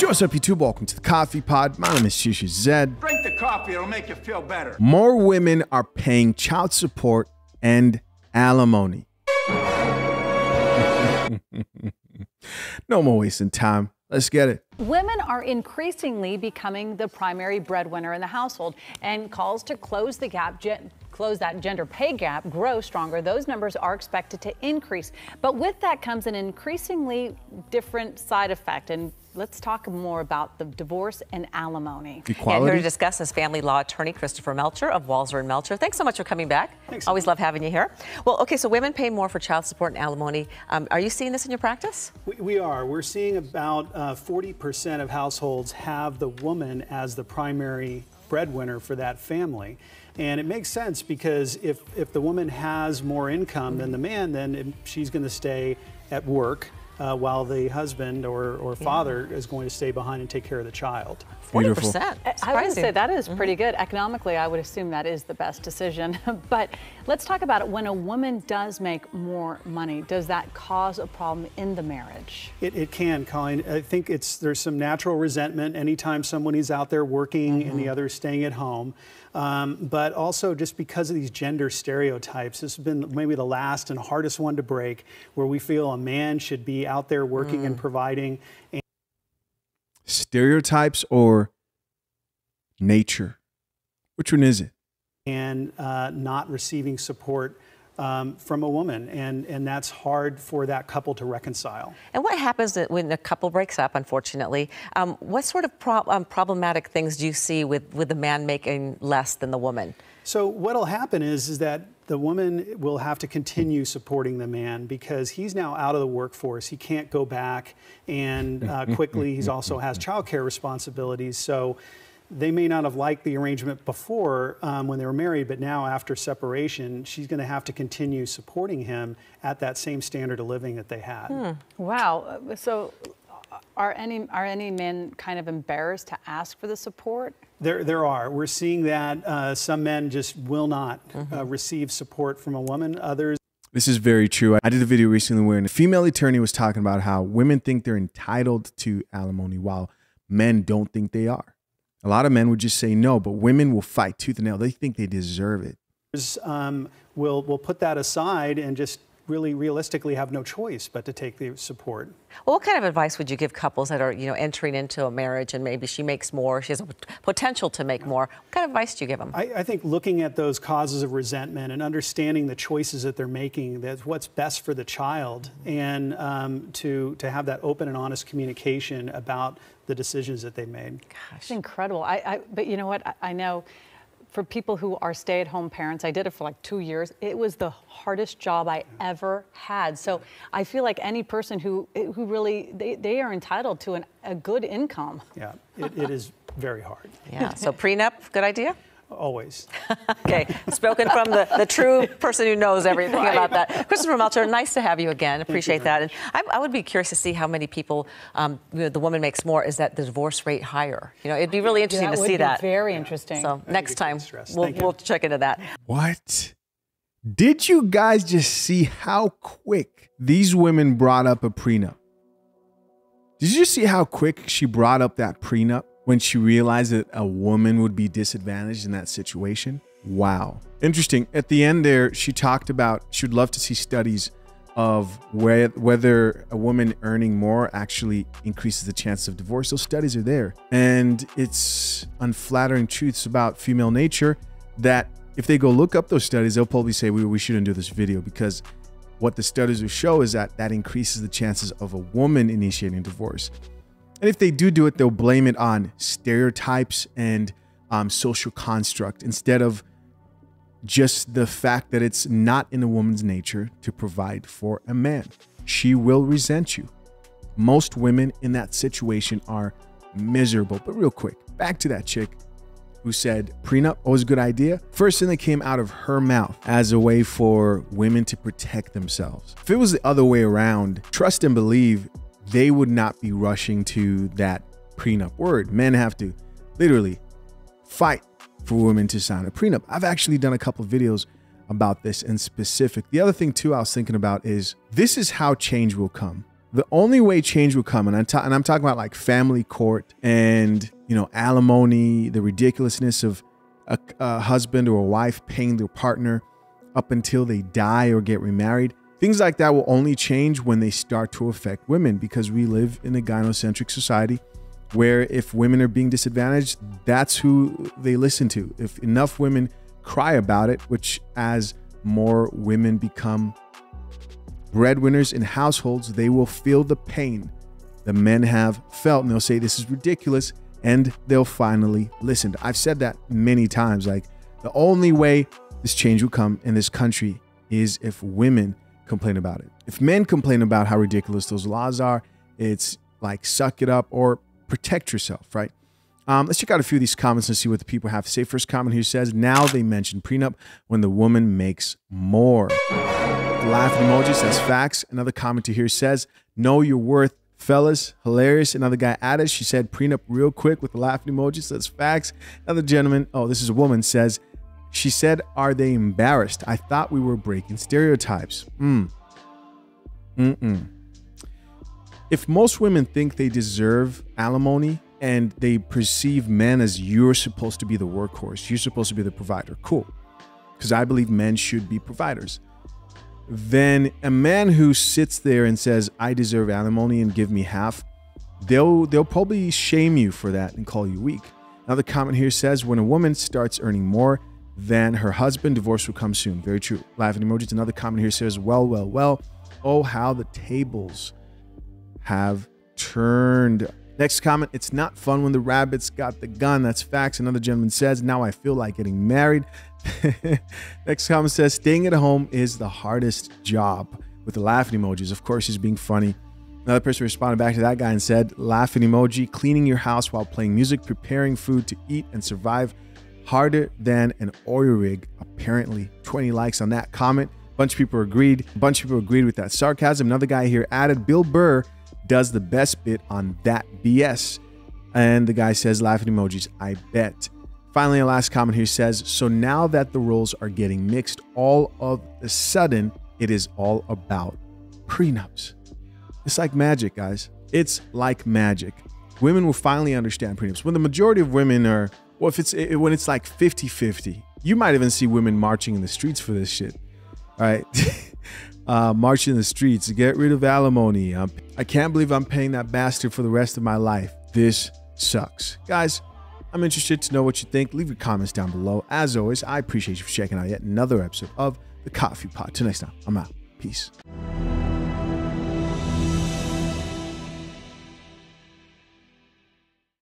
Yo, what's up, YouTube? Welcome to the Coffee Pod. My name is Shisha Zed. Drink the coffee, it'll make you feel better. More women are paying child support and alimony. No more wasting time. Let's get it. Women are increasingly becoming the primary breadwinner in the household, and calls to close the gap, close that gender pay gap, grow stronger. Those numbers are expected to increase. But with that comes an increasingly different side effect. And let's talk more about the divorce and alimony. Equality. And here to discuss is family law attorney Christopher Melcher of Walser & Melcher. Thanks so much for coming back. Thanks. Always love having you here. Well, okay, so women pay more for child support and alimony. Are you seeing this in your practice? We are. We're seeing about 40% of households have the woman as the primary breadwinner for that family. And it makes sense because if the woman has more income than the man, then she's going to stay at work while the husband or father is going to stay behind and take care of the child. 40%. I would say that is pretty good. Economically, I would assume that is the best decision. But let's talk about it. When a woman does make more money, does that cause a problem in the marriage? It can, Colleen. I think there's some natural resentment anytime someone is out there working and the other is staying at home. But also just because of these gender stereotypes, this has been maybe the last and hardest one to break, where we feel a man should be out there working and providing. Stereotypes or nature? Which one is it? And not receiving support from a woman, and that's hard for that couple to reconcile. And what happens when the couple breaks up, unfortunately? What sort of problematic things do you see with the man making less than the woman? So what'll happen is that the woman will have to continue supporting the man because he's now out of the workforce. He can't go back, and quickly he also has childcare responsibilities. So they may not have liked the arrangement before when they were married, but now after separation, she's going to have to continue supporting him at that same standard of living that they had. Wow. So are any men kind of embarrassed to ask for the support? There are. We're seeing that some men just will not receive support from a woman. Others. This is very true. I did a video recently where a female attorney was talking about how women think they're entitled to alimony while men don't think they are. A lot of men would just say no, but women will fight tooth and nail. They think they deserve it. We'll put that aside and just really realistically have no choice but to take the support. Well, what kind of advice would you give couples that are, entering into a marriage and maybe she makes more, she has a potential to make more? What kind of advice do you give them? I think looking at those causes of resentment and understanding the choices that they're making, that's what's best for the child, and to have that open and honest communication about the decisions that they made. Gosh, it's incredible. But you know what? I know for people who are stay-at-home parents, I did it for like 2 years. It was the hardest job I ever had. So I feel like any person who really, they are entitled to a good income. Yeah, it is very hard. Yeah, so prenup, good idea? Always. Okay, spoken from the true person who knows everything about that. Christopher Melcher, nice to have you again. Appreciate that. And I would be curious to see how many people, the woman makes more. Is that the divorce rate higher? It'd be really interesting to see that. Very interesting. So next time we'll check into that. What? Did you guys just see how quick these women brought up a prenup? Did you see how quick she brought up that prenup when she realized that a woman would be disadvantaged in that situation? Wow. Interesting. At the end there, she talked about she would love to see studies of whether a woman earning more actually increases the chance of divorce. Those studies are there. And it's unflattering truths about female nature that if they go look up those studies, they'll probably say we shouldn't do this video, because what the studies will show is that increases the chances of a woman initiating divorce. And if they do it, they'll blame it on stereotypes and social construct instead of just the fact that it's not in a woman's nature to provide for a man. She will resent you. Most women in that situation are miserable. But real quick, back to that chick who said prenup was a good idea. First thing that came out of her mouth as a way for women to protect themselves. If it was the other way around, trust and believe they would not be rushing to that prenup word. Men have to literally fight for women to sign a prenup. I've actually done a couple of videos about this in specific. The other thing too I was thinking about is this is how change will come. The only way change will come, and I'm talking about like family court and, you know, alimony, the ridiculousness of a husband or a wife paying their partner up until they die or get remarried. Things like that will only change when they start to affect women, because we live in a gynocentric society where if women are being disadvantaged, that's who they listen to. If enough women cry about it, which as more women become breadwinners in households, they will feel the pain the men have felt, and they'll say this is ridiculous, and they'll finally listen. I've said that many times. Like, the only way this change will come in this country is if women complain about it. If men complain about how ridiculous those laws are, it's like suck it up or protect yourself, right? Let's check out a few of these comments and see what the people have to say. First comment here says, now they mention prenup when the woman makes more. The laughing emoji says facts. Another commenter here says, know your worth, fellas. Hilarious. Another guy added, she said prenup real quick with the laughing emoji, says facts. Another gentleman, oh, this is a woman, says, she said, are they embarrassed? I thought we were breaking stereotypes. If most women think they deserve alimony and they perceive men as you're supposed to be the workhorse, you're supposed to be the provider, cool. Because I believe men should be providers. Then a man who sits there and says, I deserve alimony and give me half, they'll probably shame you for that and call you weak. Another comment here says, when a woman starts earning more than her husband, divorce will come soon. Very true. Laughing emojis. Another comment here says, well. Oh, how the tables have turned. Next comment, it's not fun when the rabbits got the gun. That's facts. Another gentleman says, now I feel like getting married. Next comment says, staying at home is the hardest job, with the laughing emojis. Of course, he's being funny. Another person responded back to that guy and said, laughing emoji, cleaning your house while playing music, preparing food to eat and survive, harder than an oil rig. Apparently 20 likes on that comment. A bunch of people agreed with that sarcasm. Another guy here added, Bill Burr does the best bit on that BS. And the guy says, laughing emojis, I bet. Finally, a last comment here says, so now that the roles are getting mixed, all of a sudden, it is all about prenups. It's like magic, guys. It's like magic. Women will finally understand prenups. When the majority of women are, well, when it's like 50-50, you might even see women marching in the streets for this shit. All right. Marching in the streets to get rid of alimony. I can't believe I'm paying that bastard for the rest of my life. This sucks. Guys, I'm interested to know what you think. Leave your comments down below. As always, I appreciate you for checking out yet another episode of The Coffee Pot. Till next time, I'm out. Peace.